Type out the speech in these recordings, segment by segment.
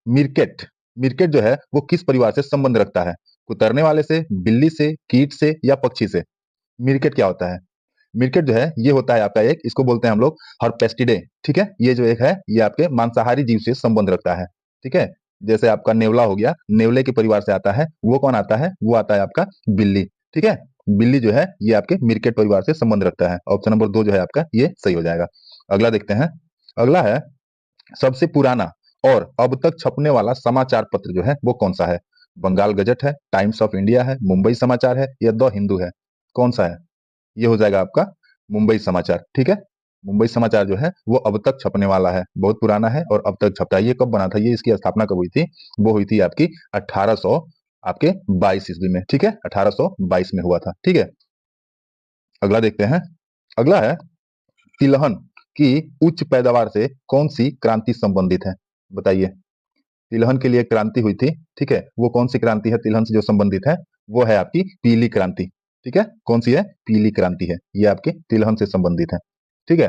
मिरकेट, मिरकेट जो है वो किस परिवार से संबंध रखता है? कुतरने वाले से, बिल्ली से, कीट से या पक्षी से? मिरकेट क्या होता है? मिरकेट जो है ये होता है आपका एक, इसको बोलते हैं हम लोग हर्पेस्टिडे। ठीक है, ये जो एक है ये आपके मांसाहारी जीव से संबंध रखता है। ठीक है, जैसे आपका नेवला हो गया, नेवले के परिवार से आता है। वो कौन आता है? वो आता है आपका बिल्ली। ठीक है, बिल्ली जो है ये आपके मिरकेट परिवार से संबंध रखता है। ऑप्शन नंबर 2 जो है आपका ये सही हो जाएगा। अगला देखते हैं। अगला है सबसे पुराना और अब तक छपने वाला समाचार पत्र जो है वो कौन सा है? बंगाल गजट है, टाइम्स ऑफ इंडिया है, मुंबई समाचार है या द हिंदू है? कौन सा है? ये हो जाएगा आपका मुंबई समाचार। ठीक है, मुंबई समाचार जो है वो अब तक छपने वाला है, बहुत पुराना है और अब तक छपता है। ये कब बना था? ये इसकी स्थापना कब हुई थी? वो हुई थी आपकी 1800 आपके 22 ईस्वी में। ठीक है, 1822 में हुआ था। ठीक है, अगला देखते हैं। अगला है तिलहन की उच्च पैदावार से कौन सी क्रांति संबंधित है? बताइए। तिलहन के लिए एक क्रांति हुई थी। ठीक है, वो कौन सी क्रांति है तिलहन से जो संबंधित है? वो है आपकी पीली क्रांति। ठीक है, कौन सी है? पीली क्रांति है, ये आपके तिलहन से संबंधित है। ठीक है,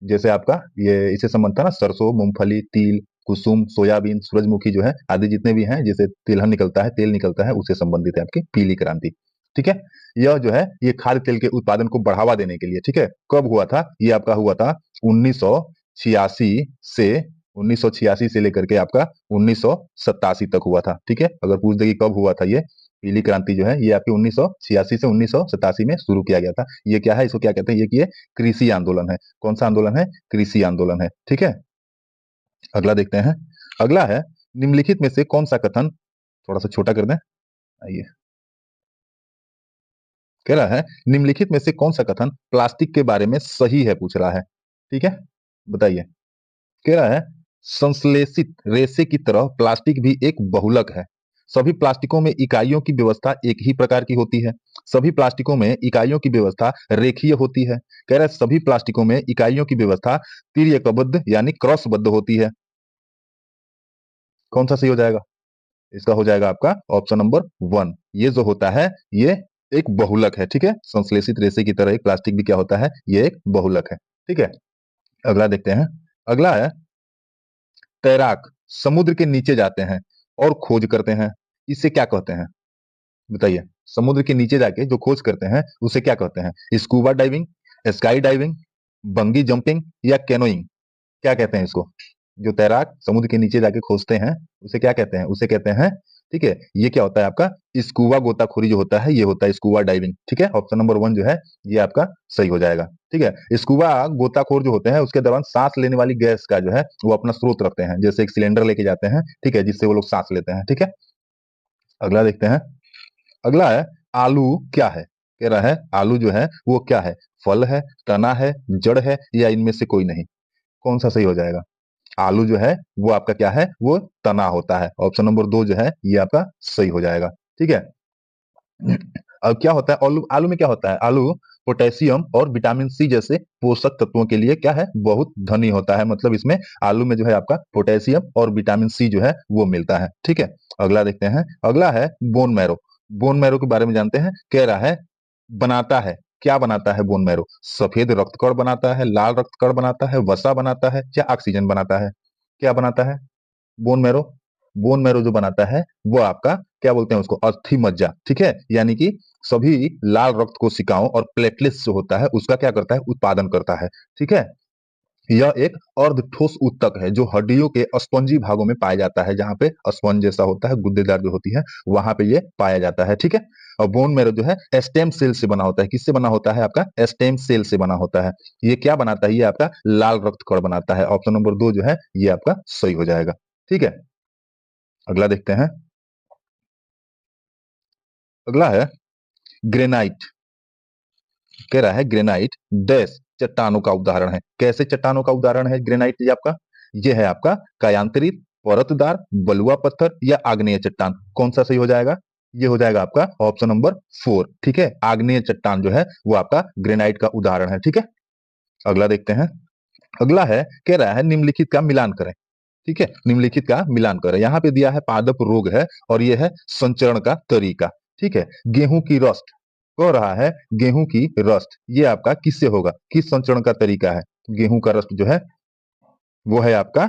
जैसे आपका ये इससे संबंध था ना, सरसों, मूंगफली, तिल, कुसुम, सोयाबीन, सूरजमुखी जो है आदि जितने भी हैं जिसे तिलहन निकलता है, तेल निकलता है, उससे संबंधित है आपकी पीली क्रांति। ठीक है, यह जो है ये खाद्य तेल के उत्पादन को बढ़ावा देने के लिए। ठीक है, कब हुआ था? ये आपका हुआ था 1986 से 1986 से लेकर के आपका 1987 तक हुआ था। ठीक है, अगर पूछ दे कि कब हुआ था ये पीली क्रांति जो है, ये आपके 1986 से 1987 में शुरू किया गया था। ये क्या है? इसको क्या कहते हैं? ये कि ये कृषि आंदोलन है। कौन सा आंदोलन है? कृषि आंदोलन है। ठीक है, अगला देखते हैं। अगला है निम्नलिखित में से कौन सा कथन, थोड़ा सा छोटा कर दें, आइए। कह रहा है निम्नलिखित में से कौन सा कथन प्लास्टिक के बारे में सही है, पूछ रहा है। ठीक है, बताइए। कह रहा है संश्लेषित रेशे की तरह प्लास्टिक भी एक बहुलक है। सभी प्लास्टिकों में इकाइयों की व्यवस्था एक ही प्रकार की होती है। सभी प्लास्टिकों में इकाइयों की व्यवस्था रेखीय होती है। कह रहा है सभी प्लास्टिकों में इकाइयों की व्यवस्था तिर्यकबद्ध यानी क्रॉसबद्ध होती है। कौन सा सही हो जाएगा? इसका हो जाएगा आपका ऑप्शन नंबर 1। ये जो होता है ये एक बहुलक है। ठीक है, संश्लेषित रेशे की तरह एक प्लास्टिक भी क्या होता है? ये एक बहुलक है। ठीक है, अगला देखते हैं। अगला है तैराक समुद्र के नीचे जाते हैं और खोज करते हैं, इसे क्या कहते हैं? बताइए। समुद्र के नीचे जाके जो खोज करते हैं उसे क्या कहते हैं? Scuba diving, sky diving, बंगी jumping या कैनोइंग? क्या कहते हैं इसको? जो तैराक समुद्र के नीचे जाके खोजते हैं उसे क्या कहते हैं? उसे कहते हैं, ठीक है, ये क्या होता है आपका स्कूबा गोताखोरी जो होता है ये होता है स्कूबा डाइविंग। ठीक है, ऑप्शन नंबर 1 जो है ये आपका सही हो जाएगा। ठीक है, स्कूबा गोताखोर जो होते हैं उसके दौरान सांस लेने वाली गैस का जो है वो अपना स्रोत रखते हैं, जैसे एक सिलेंडर लेके जाते हैं। ठीक है, जिससे वो लोग सांस लेते हैं। ठीक है, अगला देखते हैं। अगला है आलू क्या है? कह रहा है आलू जो है वो क्या है? फल है, तना है, जड़ है या इनमें से कोई नहीं? कौन सा सही हो जाएगा? आलू जो है वो आपका क्या है? वो तना होता है। ऑप्शन नंबर 2 जो है ये आपका सही हो जाएगा। ठीक है, अब क्या होता है आलू? आलू में क्या होता है? आलू पोटेशियम और विटामिन सी जैसे पोषक तत्वों के लिए क्या है? बहुत धनी होता है। मतलब इसमें आलू में जो है आपका पोटेशियम और विटामिन सी जो है वो मिलता है। ठीक है, अगला देखते हैं। अगला है बोन मैरो। बोन मैरो के बारे में जानते हैं। कह रहा है बनाता है, क्या बनाता है बोन मैरो? सफेद रक्तकण बनाता है, लाल रक्तकण बनाता है, वसा बनाता है या ऑक्सीजन बनाता है? क्या बनाता है बोन मैरो? बोन मैरो जो बनाता है वो आपका क्या बोलते हैं उसको? अस्थि मज्जा। ठीक है, यानी कि सभी लाल रक्त कोशिकाओं और प्लेटलेट्स जो होता है उसका क्या करता है? उत्पादन करता है। ठीक है, यह एक अर्ध ठोस ऊतक है जो हड्डियों के स्पंजी भागों में पाया जाता है, जहां पे स्पंज जैसा होता है, गुद्देदार जो होती है वहां पे ये पाया जाता है। ठीक है, और बोन मैरो जो है स्टेम सेल से बना होता है। किससे बना होता है? आपका स्टेम सेल से बना होता है। ये क्या बनाता है? ये आपका लाल रक्त कण बनाता है। ऑप्शन नंबर 2 जो है ये आपका सही हो जाएगा। ठीक है, अगला देखते हैं। अगला है ग्रेनाइट। कह रहा है ग्रेनाइट डैश चट्टानों का उदाहरण है। कैसे चट्टानों का उदाहरण है ग्रेनाइट? ये आपका ये है आपका कायांतरित, परतदार, बलुआ पत्थर या आग्नेय चट्टान? कौन सा सही हो जाएगा? ये हो जाएगा आपका ऑप्शन नंबर 4। ठीक है, आग्नेय चट्टान जो है वो आपका ग्रेनाइट का उदाहरण है। ठीक है, अगला देखते हैं। अगला है कह रहा है निम्नलिखित का मिलान करें। ठीक है, निम्नलिखित का मिलान करें। यहाँ पे दिया है पादप रोग है और ये है संचरण का तरीका। ठीक है, गेहूं की रस्ट कह रहा है गेहूं की रस्ट ये आपका किससे होगा? किस संचरण का तरीका है? गेहूं का रस्ट जो है वो है आपका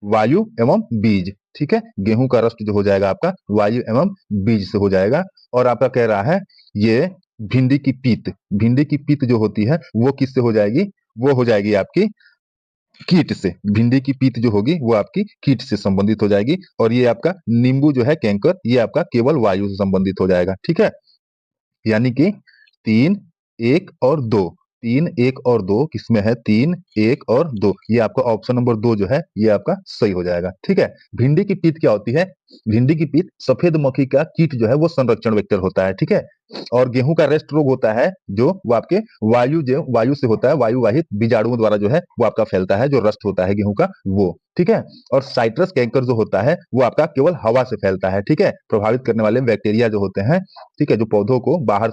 वायु एवं बीज। ठीक है, गेहूं का रस्ट जो हो जाएगा आपका वायु एवं बीज से हो जाएगा। और आपका कह रहा है ये भिंडी की पीत, भिंडी की पीत जो होती है वो किससे हो जाएगी, वो हो जाएगी आपकी कीट से। भिंडी की पीत जो होगी वो आपकी कीट से संबंधित हो जाएगी। और ये आपका नींबू जो है कैंकर, ये आपका केवल वायु से संबंधित हो जाएगा। ठीक है, यानी कि 3, 1 और 2, 3, 1 और 2 किसमें है, 3, 1 और 2, ये आपका ऑप्शन नंबर 2 जो है ये आपका सही हो जाएगा। ठीक है, भिंडी की पीत क्या होती है, भिंडी की पीत सफेद मक्खी का कीट जो है वो संरक्षण वेक्टर होता है। ठीक है, और गेहूं का रेस्ट रोग होता है जो वो आपके वायु से होता है, वायु वाहित बीजाणुओं द्वारा जो है वो आपका फैलता है, जो रस्ट होता है गेहूं का वो। ठीक है, और साइट्रस कैंकर जो होता है वो आपका केवल हवा से फैलता है। ठीक है, प्रभावित करने वाले बैक्टीरिया जो होते हैं, ठीक है, जो पौधों को बाहर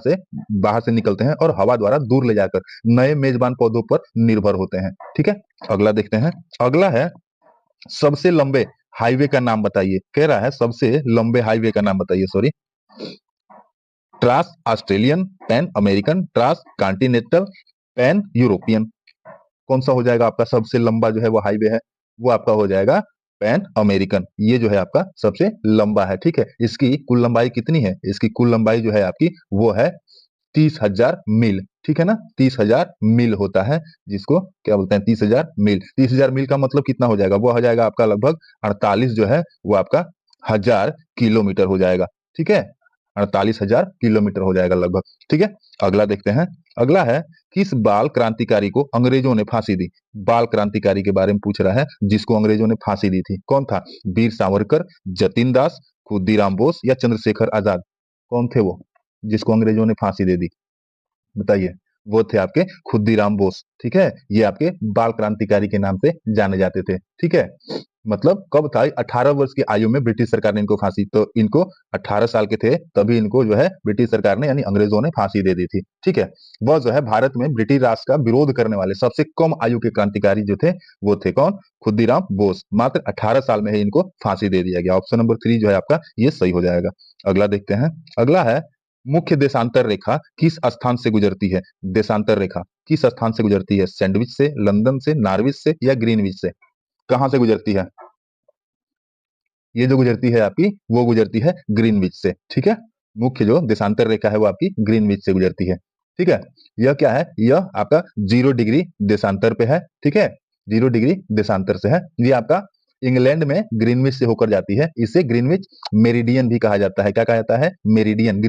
से निकलते हैं और हवा द्वारा दूर ले जाकर नए मेजबान पौधों पर निर्भर होते हैं। ठीक है, अगला देखते हैं। अगला है सबसे लंबे हाईवे का नाम बताइए। कह रहा है सबसे लंबे हाईवे का नाम बताइए, sorry, trans Australian, pan American, trans continental, pan European. कौन सा हो जाएगा आपका सबसे लंबा जो है वो हाईवे है, वो आपका हो जाएगा पैन अमेरिकन। ये जो है आपका सबसे लंबा है। ठीक है, इसकी कुल लंबाई कितनी है, इसकी कुल लंबाई जो है आपकी वो है 30,000 मील। ठीक है ना, 30,000 मील होता है, जिसको क्या बोलते हैं, 30,000 मील। 30,000 मील का मतलब कितना हो जाएगा, वो हो जाएगा आपका लगभग 48 जो है वो आपका 1,000 किलोमीटर हो जाएगा। ठीक है, 48,000 किलोमीटर हो जाएगा लगभग। ठीक है, अगला देखते हैं। अगला है किस बाल क्रांतिकारी को अंग्रेजों ने फांसी दी। बाल क्रांतिकारी के बारे में पूछ रहा है, जिसको अंग्रेजों ने फांसी दी थी, कौन था, वीर सावरकर, जतिन दास, खुदीराम बोस या चंद्रशेखर आजाद। कौन थे वो जिसको अंग्रेजों ने फांसी दे दी, बताइए। वो थे आपके खुदीराम बोस। ठीक है, ये आपके बाल क्रांतिकारी के नाम से जाने जाते थे। ठीक है, मतलब कब था, 18 वर्ष की आयु में ब्रिटिश सरकार ने इनको फांसी, तो इनको 18 साल के थे तभी इनको जो है ब्रिटिश सरकार ने यानी अंग्रेजों ने फांसी दे दी थी। ठीक है, वह जो है भारत में ब्रिटिश राज का विरोध करने वाले सबसे कम आयु के क्रांतिकारी जो थे वो थे कौन, खुदीराम बोस। मात्र 18 साल में ही इनको फांसी दे दिया गया। ऑप्शन नंबर 3 जो है आपका ये सही हो जाएगा। अगला देखते हैं। अगला है मुख्य देशांतर रेखा किस स्थान से गुजरती है। देशांतर रेखा किस स्थान से गुजरती है, सैंडविच से, लंदन से, नॉर्विच से या ग्रीनविच से। कहां से गुजरती है, ये जो गुजरती है आपकी वो गुजरती है ग्रीनविच से। ठीक है, मुख्य जो देशांतर रेखा है वो आपकी ग्रीनविच से गुजरती है। ठीक है, यह क्या है, यह आपका 0 डिग्री देशांतर पे है। ठीक है, 0 डिग्री देशांतर से है। ये आपका इंग्लैंड में ग्रीनविच से होकर जाती है, इसे ग्रीनविच मेरिडियन भी कहा जाता है। क्या कहा जाता है, मेरिडियन,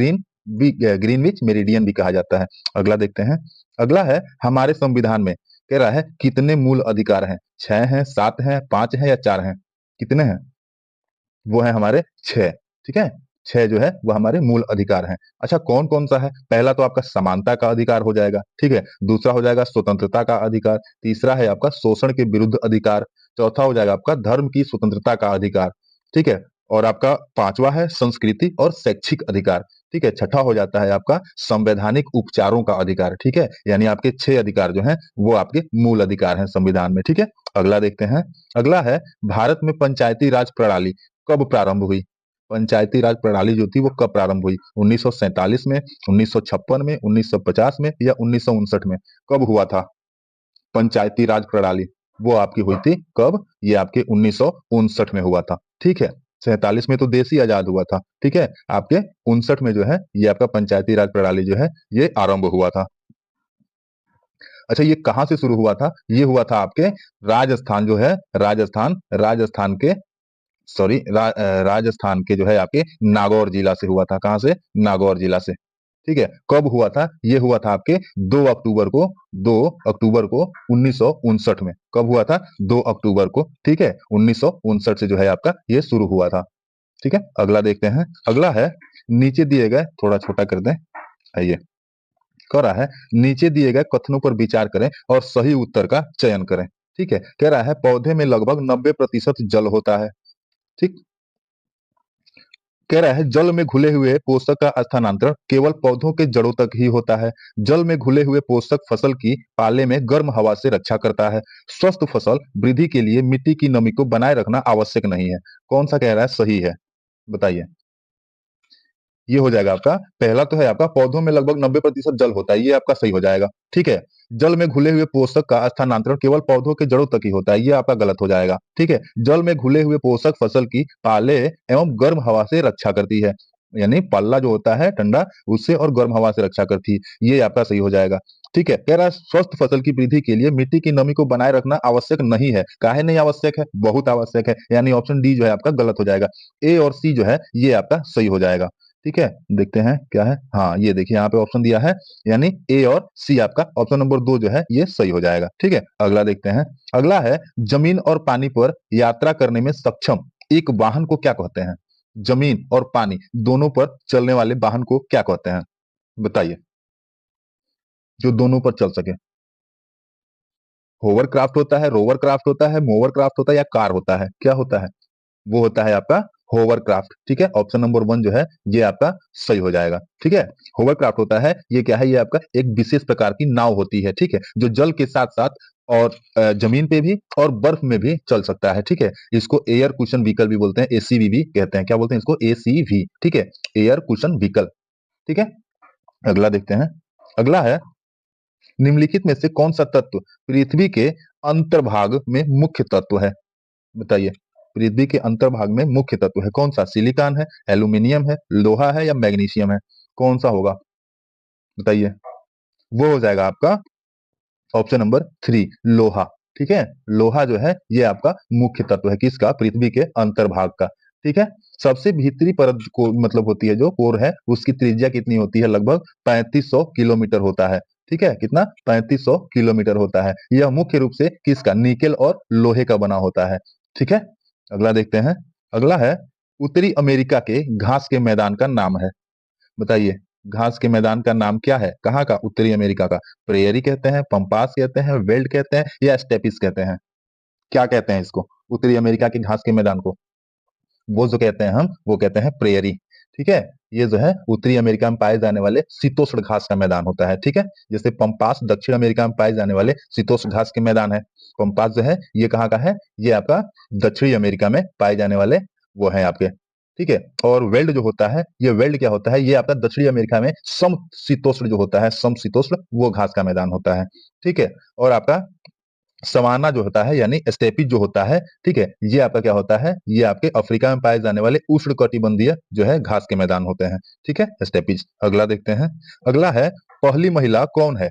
ग्रीनविच मेरिडियन भी कहा जाता है। अगला देखते हैं। अगला है हमारे संविधान में कह रहा है कितने मूल अधिकार हैं, 6 हैं, 7 हैं, 5 हैं या 4 हैं, कितने हैं, वो है हमारे 6। ठीक है, 6 जो है वो हमारे मूल अधिकार हैं। अच्छा, कौन कौन सा है, पहला तो आपका समानता का अधिकार हो जाएगा। ठीक है, दूसरा हो जाएगा स्वतंत्रता का अधिकार, तीसरा है आपका शोषण के विरुद्ध अधिकार, चौथा हो जाएगा आपका धर्म की स्वतंत्रता का अधिकार। ठीक है, और आपका पांचवा है संस्कृति और शैक्षिक अधिकार। ठीक है, छठा हो जाता है आपका संवैधानिक उपचारों का अधिकार। ठीक है, यानी आपके 6 अधिकार जो हैं वो आपके मूल अधिकार हैं संविधान में। ठीक है, अगला देखते हैं। अगला है भारत में पंचायती राज प्रणाली कब प्रारंभ हुई। पंचायती राज प्रणाली जो थी वो कब प्रारंभ हुई, 1947 में, 1956 में, 1950 में या 1959 में, कब हुआ था पंचायती राज प्रणाली, वो आपकी हुई थी कब, ये आपके 1959 में हुआ था। ठीक है, 47 में तो देश ही आजाद हुआ था। ठीक है, आपके 59 में जो है ये आपका पंचायती राज प्रणाली जो है ये आरंभ हुआ था। अच्छा, ये कहाँ से शुरू हुआ था, ये हुआ था आपके राजस्थान जो है, राजस्थान के सॉरी राजस्थान के जो है आपके नागौर जिला से हुआ था। कहां से, नागौर जिला से। ठीक है, कब हुआ था, ये हुआ था आपके 2 अक्टूबर को, 2 अक्टूबर को 1959 में। कब हुआ था, 2 अक्टूबर को। ठीक है, 1959 से जो है आपका ये शुरू हुआ था। ठीक है, अगला देखते हैं। अगला है नीचे दिए गए, थोड़ा छोटा कर दें, आइए, कह रहा है नीचे दिए गए कथनों पर विचार करें और सही उत्तर का चयन करें। ठीक है, कह रहा है पौधे में लगभग 90% जल होता है। ठीक, कह रहा है जल में घुले हुए पोषक का स्थानांतरण केवल पौधों के जड़ों तक ही होता है। जल में घुले हुए पोषक फसल की पाले में गर्म हवा से रक्षा करता है। स्वस्थ फसल वृद्धि के लिए मिट्टी की नमी को बनाए रखना आवश्यक नहीं है। कौन सा कह रहा है सही है, बताइए। ये हो जाएगा आपका। पहला तो है आपका पौधों में लगभग 90% जल होता है, ये आपका सही हो जाएगा। ठीक है। जल में घुले हुए पोषक का स्थानांतरण केवल पौधों के जड़ों तक ही होता है, ये आपका गलत हो जाएगा। ठीक है। जल में घुले हुए पोषक फसल की पाले एवं गर्म हवा से रक्षा करती है, यानी पल्ला जो होता है ठंडा, उससे और गर्म हवा से रक्षा करती है, ये आपका सही हो जाएगा। ठीक है। कह रहा है स्वस्थ फसल की वृद्धि के लिए मिट्टी की नमी को बनाए रखना आवश्यक नहीं है। काहे नहीं आवश्यक है? बहुत आवश्यक है, यानी ऑप्शन डी जो है आपका गलत हो जाएगा। ए और सी जो है ये आपका सही हो जाएगा। ठीक है। देखते हैं क्या है। हाँ, ये देखिए यहाँ पे ऑप्शन दिया है, यानी ए और सी आपका ऑप्शन नंबर 2 जो है ये सही हो जाएगा। ठीक है। अगला देखते हैं। अगला है जमीन और पानी पर यात्रा करने में सक्षम एक वाहन को क्या कहते हैं? जमीन और पानी दोनों पर चलने वाले वाहन को क्या कहते हैं? बताइए। जो दोनों पर चल सके। होवरक्राफ्ट होता है, रोवरक्राफ्ट होता है, मोवरक्राफ्ट होता है, या कार होता है? क्या होता है? वो होता है आपका होवरक्राफ्ट। ठीक है। ऑप्शन नंबर 1 जो है ये आपका सही हो जाएगा। ठीक है। होवरक्राफ्ट होता है, ये क्या है? ये आपका एक विशेष प्रकार की नाव होती है। ठीक है। जो जल के साथ साथ और जमीन पे भी और बर्फ में भी चल सकता है। ठीक है। इसको एयर कुशन व्हीकल भी बोलते हैं, एसीवी भी कहते हैं। क्या बोलते हैं इसको? एसीवी। ठीक है। Air cushion vehicle. ठीक है। अगला देखते हैं। अगला है निम्नलिखित में से कौन सा तत्व पृथ्वी के अंतर्भाग में मुख्य तत्व है? बताइए। पृथ्वी के अंतर्भाग में मुख्य तत्व है कौन सा? सिलिकॉन है, एल्यूमिनियम है, लोहा है, या मैग्नीशियम है? कौन सा होगा? बताइए। वो हो जाएगा आपका ऑप्शन नंबर 3, लोहा। ठीक है। लोहा जो है ये आपका मुख्य तत्व है किसका? पृथ्वी के अंतर्भाग का। ठीक है। सबसे भीतरी परत को मतलब होती है जो कोर है, उसकी त्रिज्या कितनी होती है? लगभग 3500 किलोमीटर होता है। ठीक है। कितना? 3500 किलोमीटर होता है। यह मुख्य रूप से किसका? निकेल और लोहे का बना होता है। ठीक है। अगला देखते हैं। अगला है उत्तरी अमेरिका के घास के मैदान का नाम है। बताइए। घास के मैदान का नाम क्या है? कहाँ का? उत्तरी अमेरिका का। प्रेयरी कहते हैं, पंपास कहते हैं, वेल्ड कहते हैं, या स्टेपिस कहते हैं? क्या कहते हैं इसको? उत्तरी अमेरिका के घास के मैदान को वो जो कहते हैं हम वो कहते हैं प्रेयरी। ठीक है। ये जो है उत्तरी अमेरिका में पाए जाने वाले शीतोष्ण घास का मैदान होता है। ठीक है। जैसे पंपास दक्षिण अमेरिका में पाए जाने वाले शीतोष्ण घास के मैदान है। पंपास जो है ये कहाँ का है? ये आपका दक्षिणी अमेरिका में पाए जाने वाले वो है आपके। ठीक है। और वेल्ड जो होता है, ये वेल्ड क्या होता है? ये आपका दक्षिणी अमेरिका में सम शीतोष्ण जो होता है, सम शीतोष्ण वो घास का मैदान होता है। ठीक है। और आपका सवाना जो होता है यानी स्टेपी जो होता है, ठीक है, ये आपका क्या होता है? ये आपके अफ्रीका में पाए जाने वाले उष्ण कटिबंधीय जो है घास के मैदान होते हैं। ठीक है। स्टेपीज। अगला देखते हैं। अगला है पहली महिला कौन है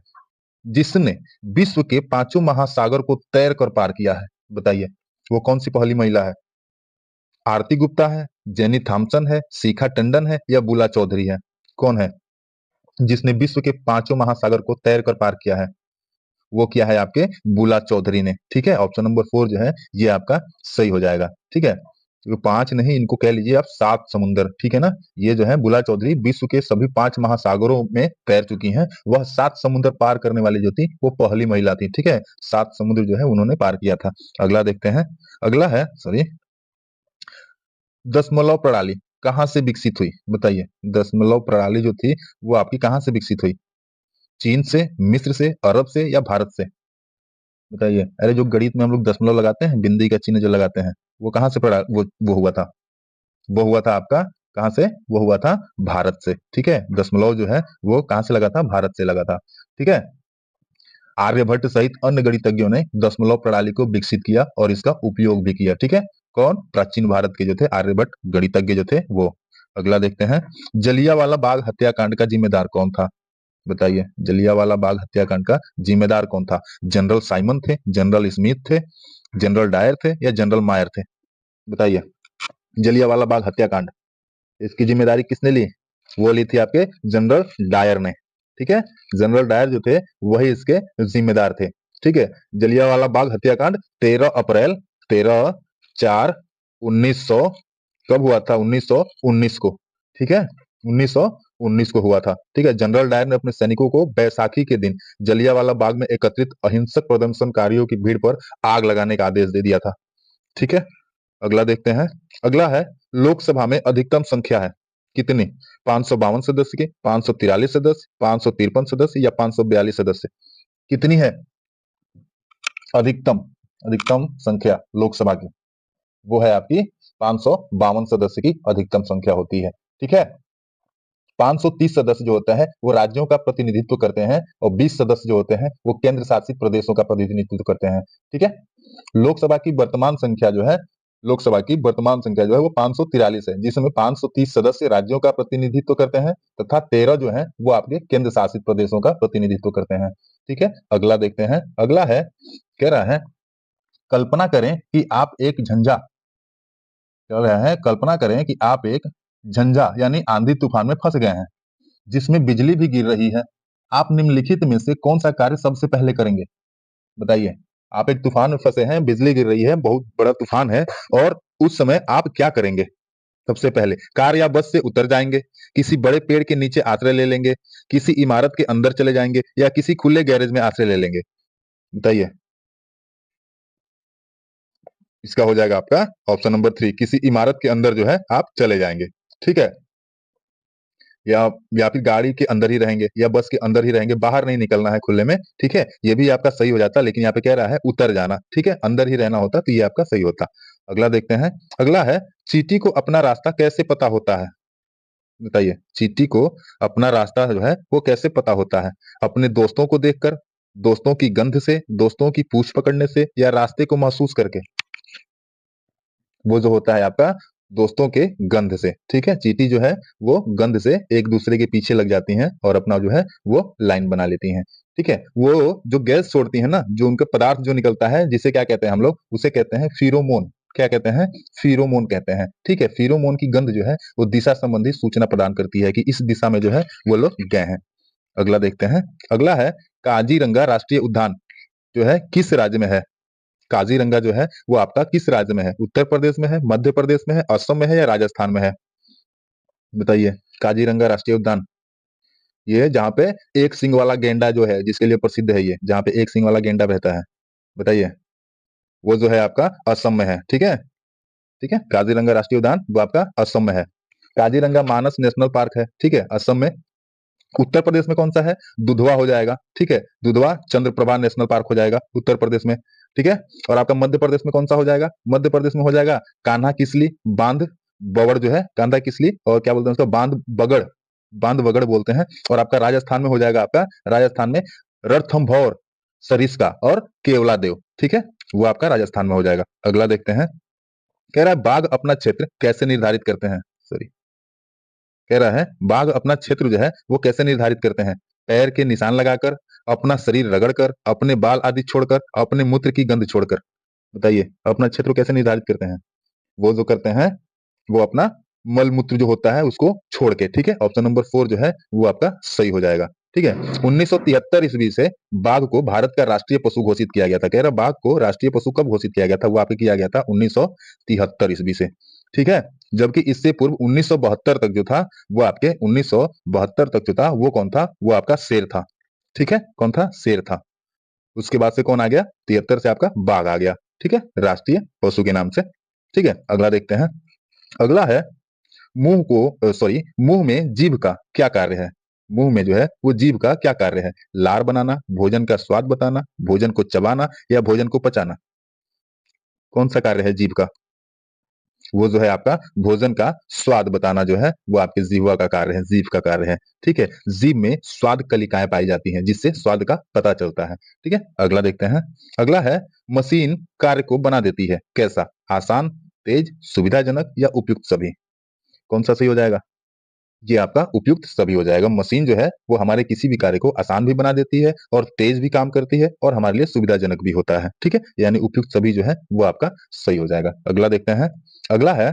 जिसने विश्व के पांचों महासागर को तैर कर पार किया है? बताइए। वो कौन सी पहली महिला है? आरती गुप्ता है, जेनी थॉमसन है, शिखा टंडन है, या बुला चौधरी है? कौन है जिसने विश्व के पांचों महासागर को तैर कर पार किया है? वो किया है आपके बुला चौधरी ने। ठीक है। ऑप्शन नंबर 4 जो है ये आपका सही हो जाएगा। ठीक है। तो 5 नहीं, इनको कह लीजिए आप 7 समुंदर। ठीक है ना। ये जो है बुला चौधरी विश्व के सभी 5 महासागरों में तैर चुकी हैं। वह 7 समुद्र पार करने वाली जो थी वो पहली महिला थी। ठीक है। 7 समुद्र जो है उन्होंने पार किया था। अगला देखते हैं। अगला है सॉरी दशमलव प्रणाली कहाँ से विकसित हुई? बताइए। दशमलव प्रणाली जो थी वो आपकी कहाँ से विकसित हुई? चीन से, मिस्र से, अरब से, या भारत से? बताइए। अरे जो गणित में हम लोग दशमलव लगाते हैं, बिंदी का चिन्ह जो लगाते हैं, वो कहाँ से पड़ा? वो हुआ था। वो हुआ था आपका कहाँ से? वो हुआ था भारत से। ठीक है। दशमलव जो है वो कहाँ से लगा था? भारत से लगा था। ठीक है। आर्यभट्ट सहित अन्य गणितज्ञों ने दशमलव प्रणाली को विकसित किया और इसका उपयोग भी किया। ठीक है। कौन? प्राचीन भारत के जो थे आर्यभट्ट गणितज्ञ जो थे वो। अगला देखते हैं। जलियांवाला बाग हत्याकांड का जिम्मेदार कौन था? बताइए। जलियांवाला बाग हत्याकांड का जिम्मेदार कौन था? जनरल साइमन थे, जनरल स्मिथ थे, जनरल डायर थे, या जनरल मायर थे? बताइए। जलियांवाला बाग हत्याकांड इसकी जिम्मेदारी किसने ली? वो ली थी आपके जनरल डायर ने। ठीक है। जनरल डायर जो थे वही इसके जिम्मेदार थे। ठीक है। जलियांवाला बाग हत्याकांड 13 अप्रैल 13/4/1900 कब हुआ था? 1919 को। ठीक है। 1919 को हुआ था। ठीक है। जनरल डायर ने अपने सैनिकों को बैसाखी के दिन जलियांवाला बाग में एकत्रित अहिंसक प्रदर्शनकारियों की भीड़ पर आग लगाने का आदेश दे दिया था। ठीक है। अगला देखते हैं। अगला है लोकसभा में अधिकतम संख्या है कितनी? 552 सदस्य की, 543 सदस्य, 553 सदस्य, या 542 सदस्य? कितनी है अधिकतम? अधिकतम संख्या लोकसभा की वो है आपकी 552 सदस्य की अधिकतम संख्या होती है। ठीक है। 530 सदस्य जो होता है वो राज्यों का प्रतिनिधित्व करते हैं और 20 सदस्य जो होते हैं वो केंद्र शासित प्रदेशों का प्रतिनिधित्व करते हैं। ठीक है। लोकसभा की वर्तमान संख्या जो है लोकसभा की वर्तमान संख्या जो है वो 543 है, जिसमें 530 सदस्य राज्यों का प्रतिनिधित्व करते हैं तथा 13 जो है वो आपके केंद्र शासित प्रदेशों का प्रतिनिधित्व करते हैं। ठीक है। अगला देखते हैं। अगला है, कह रहा है कल्पना करें कि आप एक झंझा कह रहा है कल्पना करें कि आप एक झंझा यानी आंधी तूफान में फंस गए हैं जिसमें बिजली भी गिर रही है। आप निम्नलिखित में से कौन सा कार्य सबसे पहले करेंगे? बताइए। आप एक तूफान में फंसे हैं, बिजली गिर रही है, बहुत बड़ा तूफान है, और उस समय आप क्या करेंगे? सबसे पहले कार या बस से उतर जाएंगे, किसी बड़े पेड़ के नीचे आश्रय ले लेंगे, किसी इमारत के अंदर चले जाएंगे या किसी खुले गैरेज में आश्रय ले लेंगे? बताइए। इसका हो जाएगा आपका ऑप्शन नंबर 3, किसी इमारत के अंदर जो है आप चले जाएंगे। ठीक है। या फिर गाड़ी के अंदर ही रहेंगे या बस के अंदर ही रहेंगे, बाहर नहीं निकलना है खुले में। ठीक है। ये भी आपका सही हो जाता, लेकिन यहाँ पे कह रहा है उतर जाना। ठीक है, अंदर ही रहना होता तो ये आपका सही होता। अगला देखते हैं। अगला है, चींटी को अपना रास्ता कैसे पता होता है? बताइए। चींटी को अपना रास्ता जो है वो कैसे पता होता है? अपने दोस्तों को देखकर, दोस्तों की गंध से, दोस्तों की पूंछ पकड़ने से, या रास्ते को महसूस करके? वो जो होता है आपका दोस्तों के गंध से। ठीक है। चींटी जो है वो गंध से एक दूसरे के पीछे लग जाती हैं और अपना जो है वो लाइन बना लेती हैं। ठीक है। वो जो गैस छोड़ती है ना, जो उनका पदार्थ जो निकलता है, जिसे क्या कहते हैं हम लोग? उसे कहते हैं फिरोमोन। क्या कहते हैं? फिरोमोन कहते हैं। ठीक है। फिरोमोन की गंध जो है वो दिशा संबंधी सूचना प्रदान करती है कि इस दिशा में जो है वो लोग गए हैं। अगला देखते हैं। अगला है, काजीरंगा राष्ट्रीय उद्यान जो है किस राज्य में है? काजीरंगा जो है वो आपका किस राज्य में है? उत्तर प्रदेश में है, मध्य प्रदेश में है, असम में है या राजस्थान में है? बताइए। काजीरंगा राष्ट्रीय उद्यान, ये जहाँ पे एक सिंग वाला गेंडा जो है, जिसके लिए प्रसिद्ध है, ये जहाँ पे एक सिंग वाला गेंडा रहता है। बताइए। वो जो है आपका असम में है। ठीक है। ठीक है। काजीरंगा राष्ट्रीय उद्यान वो आपका असम में है। काजीरंगा मानस नेशनल पार्क है, ठीक है, असम में। उत्तर प्रदेश में कौन सा है? दुधवा हो जाएगा। ठीक है। दुधवा चंद्रप्रभा नेशनल पार्क हो जाएगा उत्तर प्रदेश में। ठीक है। और आपका मध्य प्रदेश में कौन सा हो जाएगा? मध्य प्रदेश में हो जाएगा कान्हा किसली बांध बवड़ जो है, कान्हा किसली, और क्या बोलते हैं उसको? बांध बगड़, बांध बगड़ बोलते हैं। और आपका राजस्थान में हो जाएगा, आपका राजस्थान में रणथंभौर, सरिस्का और केवला देव। ठीक है। वो आपका राजस्थान में हो जाएगा। अगला देखते हैं। कह रहा है बाघ अपना क्षेत्र कैसे निर्धारित करते हैं? सॉरी, कह रहा है बाघ अपना क्षेत्र जो है वो कैसे निर्धारित करते हैं? पैर के निशान लगाकर, अपना शरीर रगड़कर, अपने बाल आदि छोड़कर, अपने मूत्र की गंध छोड़कर? बताइए। अपना क्षेत्र कैसे निर्धारित करते हैं? वो जो करते हैं वो अपना मल मूत्र जो होता है उसको छोड़ के। ठीक है। ऑप्शन नंबर 4 जो है वो आपका सही हो जाएगा। ठीक है। 1973 ईस्वी से बाघ को भारत का राष्ट्रीय पशु घोषित किया गया था। कह रहा बाघ को राष्ट्रीय पशु कब घोषित किया गया था? वो आपको किया गया था 1973 ईस्वी से। ठीक है। जबकि इससे पूर्व 1972 तक जो था वो आपके 1972 तक जो था वो कौन था? वो आपका शेर था। ठीक है। कौन था? शेर था। उसके बाद से कौन आ गया? 73 से आपका बाघ आ गया। ठीक है, राष्ट्रीय पशु के नाम से। ठीक है। अगला देखते हैं। अगला है, मुंह में जीभ का क्या कार्य है? मुंह में जो है वो जीभ का क्या कार्य है? लार बनाना, भोजन का स्वाद बताना, भोजन को चबाना या भोजन को पचाना? कौन सा कार्य है जीभ का? वो जो है आपका भोजन का स्वाद बताना जो है वो आपके जीवा का कार्य है, जीभ का कार्य है। ठीक है। जीभ में स्वाद कलिकाएं पाई जाती हैं जिससे स्वाद का पता चलता है। ठीक है। अगला देखते हैं। अगला है, मशीन कार्य को बना देती है कैसा? आसान, तेज, सुविधाजनक या उपयुक्त सभी? कौन सा सही हो जाएगा? ये आपका उपयुक्त सभी हो जाएगा। मशीन जो है वो हमारे किसी भी कार्य को आसान भी बना देती है और तेज भी काम करती है और हमारे लिए सुविधाजनक भी होता है। ठीक है। यानी उपयुक्त सभी जो है वो आपका सही हो जाएगा। अगला देखते हैं। अगला है,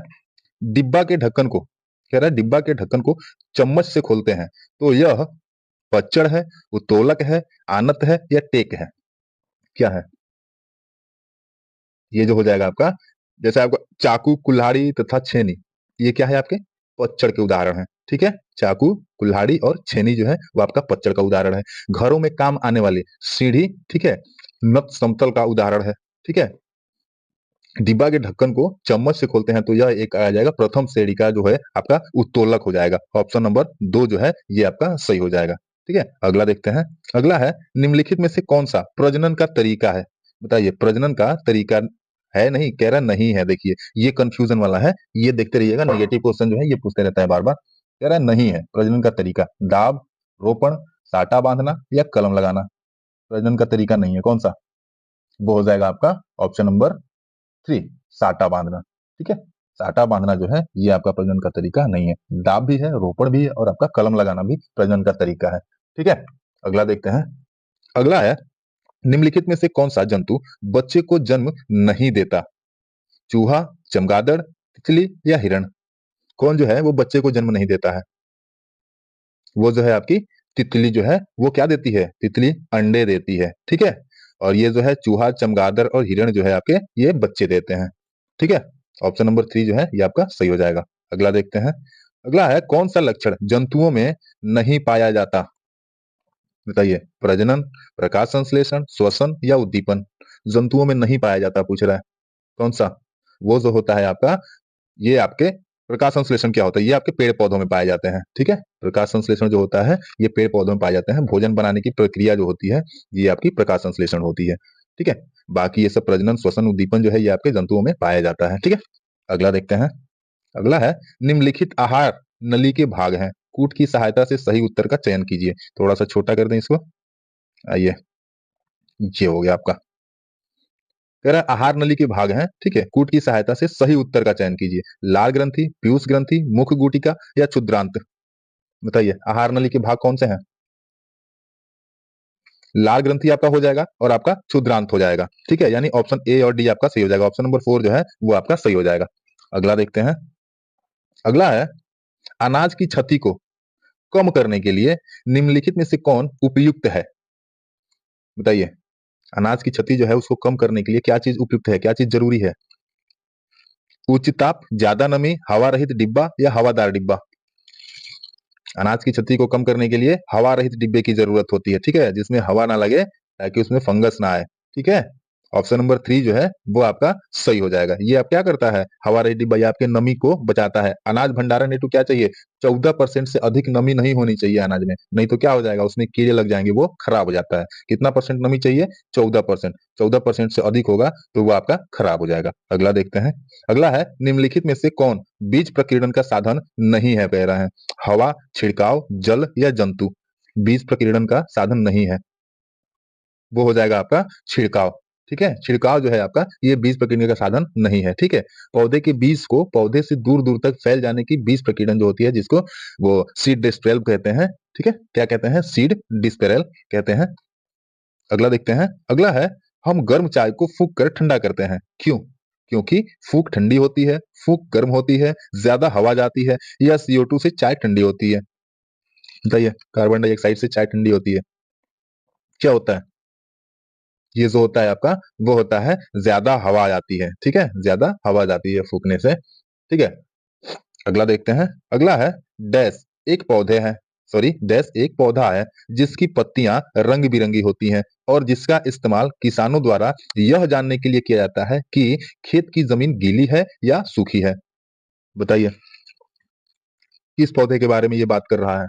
डिब्बा के ढक्कन को, कह रहा है डिब्बा के ढक्कन को चम्मच से खोलते हैं तो यह पच्चड़ है, उत्तोलक है, आनत है या टेक है? क्या है? ये जो हो जाएगा आपका, जैसे आपका चाकू, कुल्हाड़ी तथा छेनी, ये क्या है? आपके पच्चड़ के उदाहरण है। ठीक है। चाकू, कुल्हाड़ी और छेनी जो है वो आपका पच्चड़ का उदाहरण है। घरों में काम आने वाली सीढ़ी, ठीक है, नत समतल का उदाहरण है। ठीक है। डिब्बा के ढक्कन को चम्मच से खोलते हैं तो यह एक आ जाएगा प्रथम श्रेणी का जो है आपका उत्तोलक हो जाएगा। ऑप्शन नंबर 2 जो है ये आपका सही हो जाएगा। ठीक है। अगला देखते हैं। अगला है, निम्नलिखित में से कौन सा प्रजनन का तरीका है? बताइए। प्रजनन का तरीका है, नहीं कह रहा नहीं है। देखिए ये कंफ्यूजन वाला है, ये देखते रहिएगा, नेगेटिव क्वेश्चन जो है ये पूछते रहता है बार बार। कह रहा है नहीं है। प्रजनन का तरीका दाब, रोपण, साटा बांधना या कलम लगाना। प्रजनन का तरीका नहीं है, कौन सा? वो हो जाएगा आपका ऑप्शन नंबर 3, साटा बांधना। ठीक है, साटा बांधना जो है ये आपका प्रजनन का तरीका नहीं है। दाब भी है, रोपण भी है और आपका कलम लगाना भी प्रजनन का तरीका है। ठीक है, अगला देखते हैं। अगला है, निम्नलिखित में से कौन सा जंतु बच्चे को जन्म नहीं देता? चूहा, चमगादड़, तितली या हिरण? कौन जो है वो बच्चे को जन्म नहीं देता है? वो जो है आपकी तितली जो है वो क्या देती है? तितली अंडे देती है। ठीक है, और ये जो है चूहा, चमगादड़ और हिरण जो है आपके ये बच्चे देते हैं। ठीक है, ऑप्शन नंबर 3 जो है ये आपका सही हो जाएगा। अगला देखते हैं। अगला है, कौन सा लक्षण जंतुओं में नहीं पाया जाता? बताइए, प्रजनन, प्रकाश संश्लेषण, श्वसन या उद्दीपन? जंतुओं में नहीं पाया जाता पूछ रहा है, कौन सा? वो जो होता है आपका, ये आपके प्रकाश संश्लेषण क्या होता है? ये आपके पेड़ पौधों में पाए जाते हैं। ठीक है, प्रकाश संश्लेषण जो होता है ये पेड़ पौधों में पाए जाते हैं। भोजन बनाने की प्रक्रिया जो होती है ये आपकी प्रकाश संश्लेषण होती है। ठीक है, बाकी ये सब प्रजनन, श्वसन, उद्दीपन जो है ये आपके जंतुओं में पाया जाता है। ठीक है, अगला देखते हैं। अगला है, निम्नलिखित आहार नली के भाग हैं, कूट की सहायता से सही उत्तर का चयन कीजिए। थोड़ा सा छोटा कर दें इसको। आइए, ये हो गया आपका। कह रहा है आहार नली के भाग हैं, ठीक है, कूट की सहायता से सही उत्तर का चयन कीजिए। लाल ग्रंथि, पीयूष ग्रंथि, मुख गुटिका या क्षुद्रांत? बताइए, आहार नली के भाग कौन से हैं? लाल ग्रंथि आपका हो जाएगा और आपका क्षुद्रांत हो जाएगा। ठीक है, यानी ऑप्शन ए और डी आपका सही हो जाएगा। ऑप्शन नंबर 4 जो है वो आपका सही हो जाएगा। अगला देखते हैं। अगला है, अनाज की क्षति को कम करने के लिए निम्नलिखित में से कौन उपयुक्त है? बताइए, अनाज की क्षति जो है उसको कम करने के लिए क्या चीज उपयुक्त है, क्या चीज जरूरी है? उच्च ताप, ज्यादा नमी, हवा रहित डिब्बा या हवादार डिब्बा? अनाज की क्षति को कम करने के लिए हवा रहित डिब्बे की जरूरत होती है। ठीक है, जिसमें हवा ना लगे ताकि उसमें फंगस ना आए। ठीक है, ऑप्शन नंबर 3 जो है वो आपका सही हो जाएगा। ये आप क्या करता है, हवा रहित डिब्बा, ये आपके नमी को बचाता है। अनाज भंडारण हेतु क्या चाहिए? 14% से अधिक नमी नहीं होनी चाहिए अनाज में, नहीं तो क्या हो जाएगा, उसमें कीड़े लग जाएंगे, वो खराब हो जाता है। कितना परसेंट नमी चाहिए? 14%। 14% से अधिक होगा तो वो आपका खराब हो जाएगा। अगला देखते हैं। अगला है, निम्नलिखित में से कौन बीज प्रकीर्णन का साधन नहीं है? कह रहा है हवा, छिड़काव, जल या जंतु? बीज प्रकीर्णन का साधन नहीं है, वो हो जाएगा आपका छिड़काव। ठीक है, छिड़काव जो है आपका ये बीज प्रकीर्णन का साधन नहीं है। ठीक है, पौधे के बीज को पौधे से दूर दूर तक फैल जाने की बीज प्रकीर्णन जो होती है, जिसको वो सीड डिस्पेरल कहते हैं। ठीक है, क्या कहते हैं? सीड डिस्पेरल कहते हैं। अगला देखते हैं। अगला है, हम गर्म चाय को फूंक कर ठंडा करते हैं, क्यों? क्योंकि फूंक ठंडी होती है, फूंक गर्म होती है, ज्यादा हवा जाती है या CO2 से चाय ठंडी होती है? बताइए, कार्बन डाइऑक्साइड से चाय ठंडी होती है, क्या होता है? ये जो होता है आपका वो होता है ज्यादा हवा जाती है। ठीक है, ज्यादा हवा जाती है फूकने से। ठीक है, अगला देखते हैं। अगला है, डैश एक पौधे हैं, सॉरी डैश एक पौधा है जिसकी पत्तियां रंग बिरंगी होती हैं और जिसका इस्तेमाल किसानों द्वारा यह जानने के लिए किया जाता है कि खेत की जमीन गीली है या सूखी है। बताइए, किस पौधे के बारे में ये बात कर रहा है?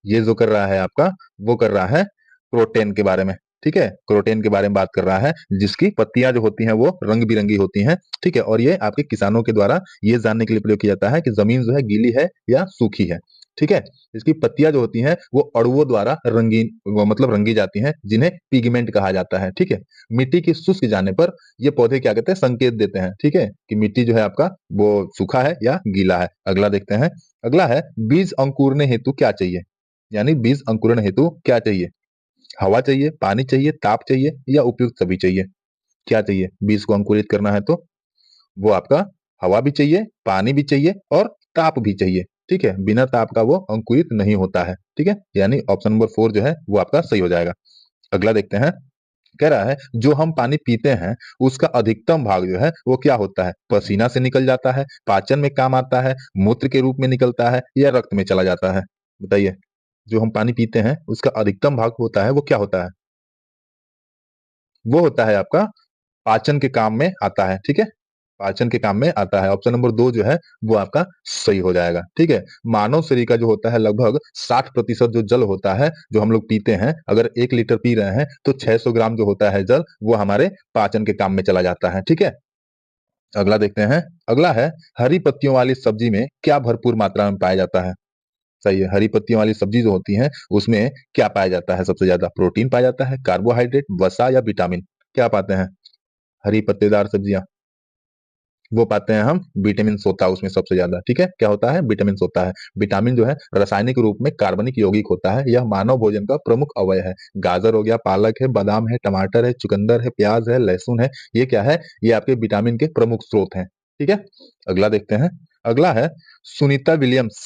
ये जो कर रहा है आपका वो कर रहा है क्रोटेन के बारे में। ठीक है, क्रोटेन के बारे में बात कर रहा है, जिसकी पत्तियां जो होती हैं वो रंग बिरंगी होती हैं। ठीक है, और ये आपके किसानों के द्वारा ये जानने के लिए प्रयोग किया जाता है कि जमीन जो है गीली है या सूखी है। ठीक है, इसकी पत्तियां जो होती हैं वो अणुओं द्वारा रंगीन वो मतलब रंगी जाती हैं, जिन्हें पिगमेंट कहा जाता है। ठीक है, मिट्टी की शुष्क जाने पर ये पौधे क्या कहते हैं, संकेत देते हैं। ठीक है, कि मिट्टी जो है आपका वो सूखा है या गीला है। अगला देखते हैं। अगला है, बीज अंकुरने हेतु क्या चाहिए? यानी बीज अंकुरण हेतु क्या चाहिए? हवा चाहिए, पानी चाहिए, ताप चाहिए या उपयुक्त सभी चाहिए? क्या चाहिए बीज को अंकुरित करना है तो? वो आपका हवा भी चाहिए, पानी भी चाहिए और ताप भी चाहिए। ठीक है, बिना ताप का वो अंकुरित नहीं होता है। ठीक है, यानी ऑप्शन नंबर 4 जो है वो आपका सही हो जाएगा। अगला देखते हैं। कह रहा है, जो हम पानी पीते हैं उसका अधिकतम भाग जो है वो क्या होता है? पसीना से निकल जाता है, पाचन में काम आता है, मूत्र के रूप में निकलता है या रक्त में चला जाता है? बताइए, जो हम पानी पीते हैं उसका अधिकतम भाग होता है वो क्या होता है? वो होता है आपका पाचन के काम में आता है। ठीक है, पाचन के काम में आता है। ऑप्शन नंबर 2 जो है वो आपका सही हो जाएगा। ठीक है, मानव शरीर का जो होता है लगभग 60% जो जल होता है जो हम लोग पीते हैं, अगर 1 लीटर पी रहे हैं तो 600 ग्राम जो होता है जल वो हमारे पाचन के काम में चला जाता है। ठीक है, अगला देखते हैं। अगला है, हरी पत्तियों वाली सब्जी में क्या भरपूर मात्रा में पाया जाता है? सही है। हरी पत्तियों वाली सब्जी जो होती है उसमें क्या पाया जाता है? सबसे ज्यादा प्रोटीन पाया जाता है, कार्बोहाइड्रेट, वसा या विटामिन? क्या पाते हैं? हरी पत्तेदार सब्जियां, वो पाते हैं हम विटामिन होता है उसमें सबसे ज्यादा। ठीक है, क्या होता है? विटामिन होता है। विटामिन जो है रासायनिक रूप में कार्बनिक यौगिक होता है, यह मानव भोजन का प्रमुख अवयव है। गाजर हो गया, पालक है, बादाम है, टमाटर है, चुकंदर है, प्याज है, लहसुन है, ये क्या है? ये आपके विटामिन के प्रमुख स्रोत हैं। ठीक है, अगला देखते हैं। अगला है सुनीता विलियम्स,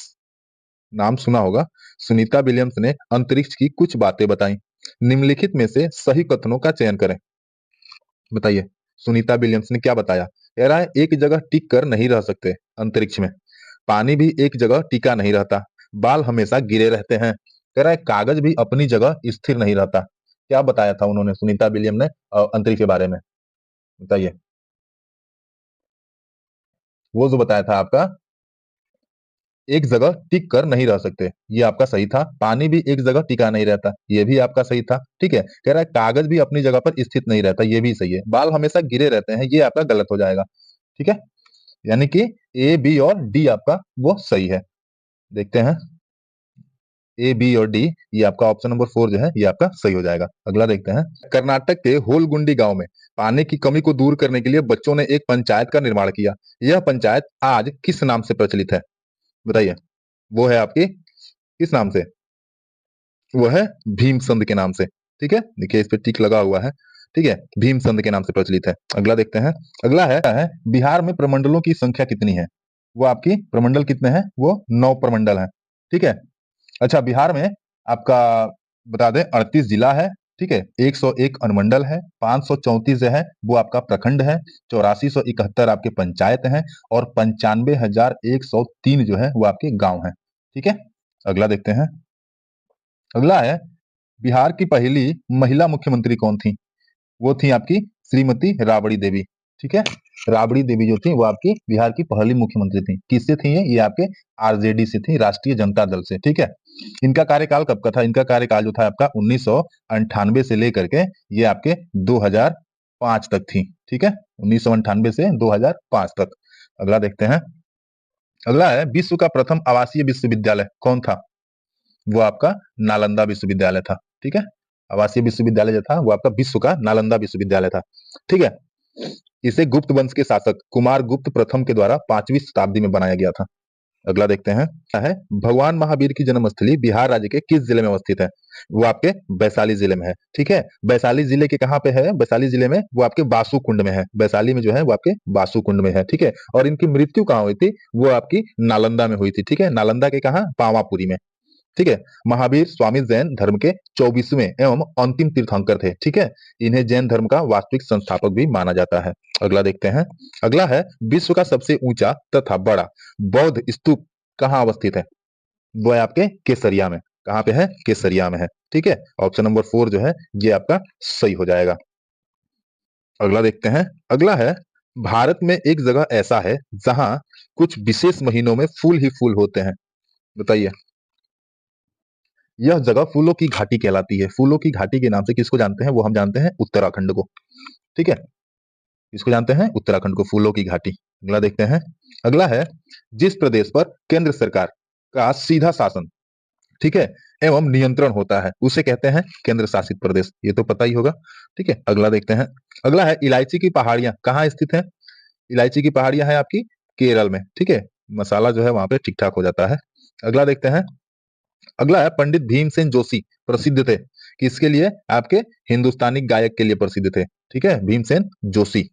नाम सुना होगा। सुनीता विलियम्स ने अंतरिक्ष की कुछ बातें बताई, निम्नलिखित में से सही कथनों का चयन करें। बताइए, सुनीता विलियम्स ने क्या बताया? कह रहा है एक जगह टिक कर नहीं रह सकते अंतरिक्ष में, पानी भी एक जगह टिका नहीं रहता, बाल हमेशा गिरे रहते हैं। कह रहा है कागज भी अपनी जगह स्थिर नहीं रहता। क्या बताया था उन्होंने, सुनीता विलियम ने अंतरिक्ष के बारे में? बताइए। वो जो बताया था आपका, एक जगह टिक कर नहीं रह सकते, ये आपका सही था। पानी भी एक जगह टिका नहीं रहता, ये भी आपका सही था। ठीक है, कह रहा है कागज भी अपनी जगह पर स्थित नहीं रहता, ये भी सही है। बाल हमेशा गिरे रहते हैं, ये आपका गलत हो जाएगा। ठीक है, यानी कि ए, बी और डी आपका वो सही है। देखते हैं, ए, बी और डी, ये आपका ऑप्शन नंबर 4 जो है ये आपका सही हो जाएगा। अगला देखते हैं। कर्नाटक के होलगुंडी गांव में पानी की कमी को दूर करने के लिए बच्चों ने एक पंचायत का निर्माण किया। यह पंचायत आज किस नाम से प्रचलित है? बताइए। वो है आपकी किस नाम से? वो है भीमसंध के नाम से। ठीक है, देखिए इस पे टिक लगा हुआ है। ठीक है, भीमसंध के नाम से प्रचलित है। अगला देखते हैं। अगला है बिहार में प्रमंडलों की संख्या कितनी है? वो आपकी प्रमंडल कितने हैं? वो 9 प्रमंडल हैं। ठीक है, अच्छा बिहार में आपका बता दें 38 जिला है। ठीक है, 101 अनुमंडल है, 534 जो है वो आपका प्रखंड है, 8471 आपके पंचायत हैं और 95,103 जो है वो आपके गांव हैं। ठीक है, अगला देखते हैं। अगला है बिहार की पहली महिला मुख्यमंत्री कौन थी? वो थी आपकी श्रीमती राबड़ी देवी। ठीक है, राबड़ी देवी जो थी वो आपकी बिहार की पहली मुख्यमंत्री थी। किससे थी ये आपके आरजेडी से थी, राष्ट्रीय जनता दल से। ठीक है, इनका कार्यकाल कब का था? इनका कार्यकाल जो था आपका 1998 से लेकर के ये आपके 2005 तक थी। ठीक है, 1998 से 2005 तक। अगला देखते हैं। अगला है विश्व का प्रथम आवासीय विश्वविद्यालय कौन था? वो आपका नालंदा विश्वविद्यालय था। ठीक है, आवासीय विश्वविद्यालय जो था वो आपका विश्व का नालंदा विश्वविद्यालय था। ठीक है, इसे गुप्त वंश के शासक कुमार गुप्त प्रथम के द्वारा 5वीं शताब्दी में बनाया गया था। अगला देखते हैं। क्या है? भगवान महावीर की जन्मस्थली बिहार राज्य के किस जिले में अवस्थित है? वो आपके वैशाली जिले में है। ठीक है, वैशाली जिले के कहाँ पे है? वैशाली जिले में वो आपके बासुकुंड में है। वैशाली में जो है वो आपके बासुकुंड में है। ठीक है, और इनकी मृत्यु कहाँ हुई थी? वो आपकी नालंदा में हुई थी। ठीक है, नालंदा के कहा? पावापुरी में। ठीक है, महावीर स्वामी जैन धर्म के 24वें एवं अंतिम तीर्थंकर थे। ठीक है, इन्हें जैन धर्म का वास्तविक संस्थापक भी माना जाता है। अगला देखते हैं। अगला है विश्व का सबसे ऊंचा तथा बड़ा बौद्ध स्तूप कहाँ अवस्थित है? वो है आपके केसरिया में। कहाँ पे है? केसरिया में है। ठीक है, ऑप्शन नंबर 4 जो है ये आपका सही हो जाएगा। अगला देखते हैं। अगला है भारत में एक जगह ऐसा है जहां कुछ विशेष महीनों में फूल ही फूल होते हैं। बताइए। यह जगह फूलों की घाटी कहलाती है। फूलों की घाटी के नाम से किसको जानते हैं? वो हम जानते हैं उत्तराखंड को। ठीक है, इसको जानते हैं उत्तराखंड को, फूलों की घाटी। अगला देखते हैं। अगला है जिस प्रदेश पर केंद्र सरकार का सीधा शासन, ठीक है, एवं नियंत्रण होता है उसे कहते हैं केंद्र शासित प्रदेश। ये तो पता ही होगा। ठीक है, अगला देखते हैं। अगला है इलायची की पहाड़ियां कहाँ स्थित है? इलायची की पहाड़ियां है आपकी केरल में। ठीक है, मसाला जो है वहां पे ठीक ठाक हो जाता है। अगला देखते हैं। अगला है पंडित भीमसेन जोशी प्रसिद्ध थे किसके लिए? आपके हिंदुस्तानी गायक के लिए प्रसिद्ध थे। ठीक है, भीमसेन जोशी।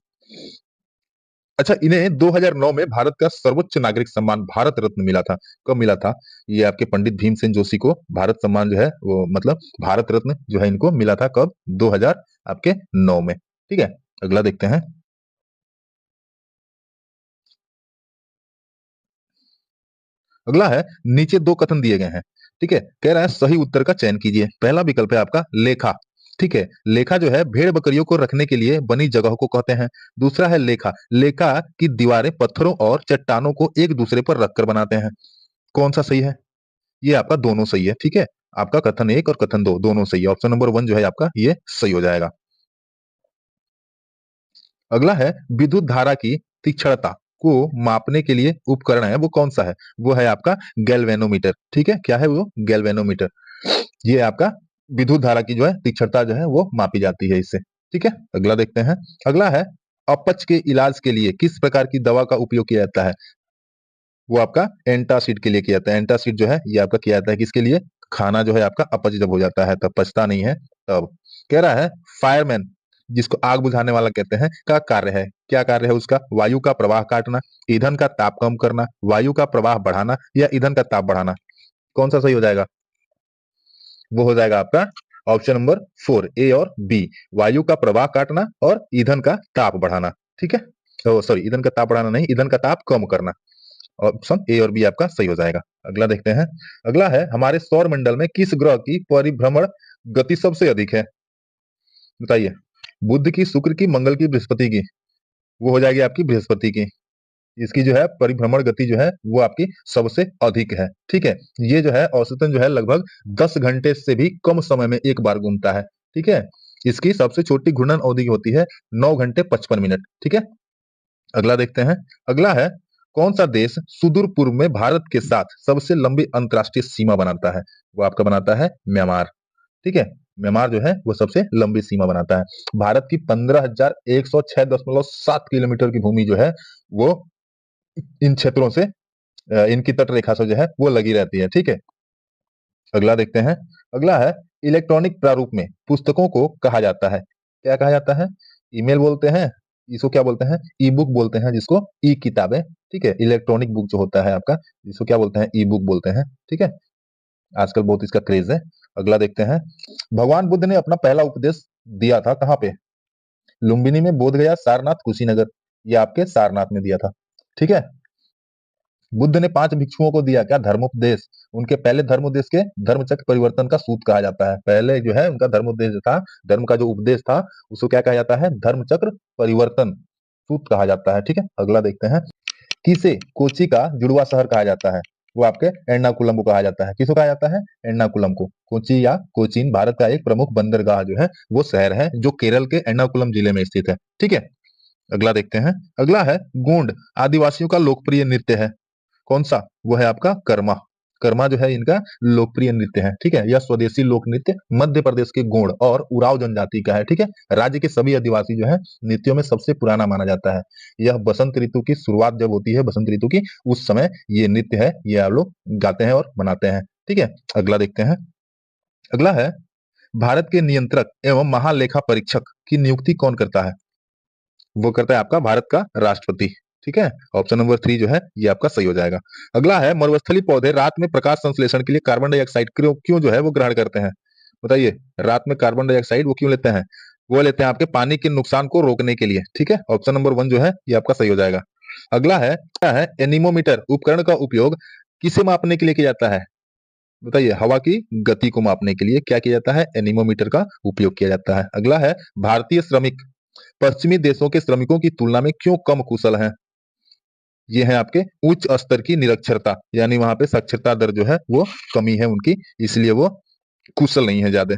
अच्छा, इन्हें 2009 में भारत का सर्वोच्च नागरिक सम्मान भारत रत्न मिला था। कब मिला था? ये आपके पंडित भीमसेन जोशी को भारत सम्मान जो है वो मतलब भारत रत्न जो है इनको मिला था कब? 2000 आपके 9 में। ठीक है, अगला देखते हैं। अगला है नीचे दो कथन दिए गए हैं। ठीक है, कह रहा है सही उत्तर का चयन कीजिए। पहला विकल्प है आपका लेखा। ठीक है, लेखा जो है भेड़ बकरियों को रखने के लिए बनी जगह को कहते हैं। दूसरा है लेखा, लेखा की दीवारें पत्थरों और चट्टानों को एक दूसरे पर रखकर बनाते हैं। कौन सा सही है? ये आपका दोनों सही है। ठीक है, आपका कथन 1 और कथन 2 दोनों सही है। ऑप्शन नंबर 1 जो है आपका ये सही हो जाएगा। अगला है विद्युत धारा की तीक्ष्णता को मापने के लिए उपकरण है वो कौन सा है? वो है आपका गैल्वेनोमीटर। ठीक है, क्या है वो? गैल्वेनोमीटर। ये आपका विद्युत धारा की जो है तीक्ष्णता जो है वो मापी जाती है इससे। ठीक है, अगला देखते हैं। अगला है अपच के इलाज के लिए किस प्रकार की दवा का उपयोग किया जाता है? वो आपका एंटासिड के लिए किया जाता है। एंटासिड जो है ये आपका किया जाता है किसके लिए? खाना जो है आपका अपच जब हो जाता है, तब पचता नहीं है तब। कह रहा है फायरमैन, जिसको आग बुझाने वाला कहते हैं, का कार्य है, क्या कार्य है उसका? वायु का प्रवाह काटना, ईंधन का ताप कम करना, वायु का प्रवाह बढ़ाना या ईंधन का ताप बढ़ाना। कौन सा सही हो जाएगा? वो हो जाएगा आपका ऑप्शन नंबर 4, ए और बी। वायु का प्रवाह काटना और ईंधन का ताप बढ़ाना। ठीक है, तो सॉरी, ईंधन का ताप बढ़ाना नहीं, ईंधन का ताप कम करना। ऑप्शन ए और बी आपका सही हो जाएगा। अगला देखते हैं। अगला है हमारे सौर मंडल में किस ग्रह की परिभ्रमण गति सबसे अधिक है? बताइए। बुध की, शुक्र की, मंगल की, बृहस्पति की? वो हो जाएगी आपकी बृहस्पति की। इसकी जो है परिभ्रमण गति जो है वो आपकी सबसे अधिक है। ठीक है, ये जो है औसतन जो है लगभग 10 घंटे से भी कम समय में एक बार घूमता है। ठीक है, इसकी सबसे छोटी घूर्णन अवधि होती है 9 घंटे 55 मिनट। ठीक है, अगला देखते हैं। अगला है कौन सा देश सुदूर पूर्व में भारत के साथ सबसे लंबी अंतरराष्ट्रीय सीमा बनाता है? वो आपका बनाता है म्यांमार। ठीक है, म्यांमार जो है वो सबसे लंबी सीमा बनाता है। भारत की 15,106.7 किलोमीटर की भूमि जो है वो इन क्षेत्रों से, इनकी तट रेखा से जो है वो लगी रहती है। ठीक है, अगला देखते हैं। अगला है इलेक्ट्रॉनिक प्रारूप में पुस्तकों को कहा जाता है, क्या कहा जाता है? ईमेल बोलते हैं, इसको क्या बोलते हैं? ई बुक बोलते हैं, जिसको ई किताबें। ठीक है, इलेक्ट्रॉनिक बुक जो होता है आपका, जिसको क्या बोलते हैं? ई बुक बोलते हैं। ठीक है, आजकल बहुत इसका क्रेज है। अगला देखते हैं। भगवान बुद्ध ने अपना पहला उपदेश दिया था कहाँ पे? लुम्बिनी में, बोध गया, सारनाथ, कुशीनगर? ये आपके सारनाथ में दिया था। ठीक है, बुद्ध ने 5 भिक्षुओं को दिया क्या धर्मोपदेश? उनके पहले धर्मोपदेश के धर्मचक्र परिवर्तन का सूत्र कहा जाता है। पहले जो है उनका धर्मोपदेश जो था, धर्म का जो उपदेश था, उसको क्या कहा जाता है? धर्मचक्र परिवर्तन सूत्र कहा जाता है। ठीक है, अगला देखते हैं। किसे कोची का जुड़वा शहर कहा जाता है? वो आपके एर्नाकुलम को कहा जाता है। किसको कहा जाता है? एर्नाकुलम को। कोची या कोचीन भारत का एक प्रमुख बंदरगाह जो है वो शहर है, जो केरल के एर्नाकुलम जिले में स्थित है। ठीक है, अगला देखते हैं। अगला है गोंड आदिवासियों का लोकप्रिय नृत्य है, कौन सा? वो है आपका कर्मा। कर्मा जो है इनका लोकप्रिय नृत्य है। ठीक है, यह स्वदेशी लोक नृत्य मध्य प्रदेश के गोंड और उराव जनजाति का है। ठीक है, राज्य के सभी आदिवासी जो है नृत्यों में सबसे पुराना माना जाता है। यह बसंत ऋतु की शुरुआत जब होती है, बसंत ऋतु की, उस समय ये नृत्य है, ये आप लोग गाते हैं और मनाते हैं। ठीक है, अगला देखते हैं। अगला है भारत के नियंत्रक एवं महालेखा परीक्षक की नियुक्ति कौन करता है? वो करता है आपका भारत का राष्ट्रपति। ठीक है, ऑप्शन नंबर 3 जो है ये आपका सही हो जाएगा। अगला है मरुस्थलीय पौधे रात में प्रकाश संश्लेषण के लिए कार्बन डाइऑक्साइड क्यों क्यों जो है वो ग्रहण करते हैं? बताइए, रात में कार्बन डाइऑक्साइड वो क्यों लेते हैं? वो लेते हैं आपके पानी के नुकसान को रोकने के लिए। ठीक है, ऑप्शन नंबर 1 जो है ये आपका सही हो जाएगा। अगला है क्या है? एनीमोमीटर उपकरण का उपयोग किसे मापने के लिए किया जाता है? बताइए, हवा की गति को मापने के लिए क्या किया जाता है? एनीमोमीटर का उपयोग किया जाता है। अगला है भारतीय श्रमिक पश्चिमी देशों के श्रमिकों की तुलना में क्यों कम कुशल हैं? ये है आपके उच्च स्तर की निरक्षरता, यानी वहां पे साक्षरता दर जो है वो कमी है उनकी, इसलिए वो कुशल नहीं है ज्यादा।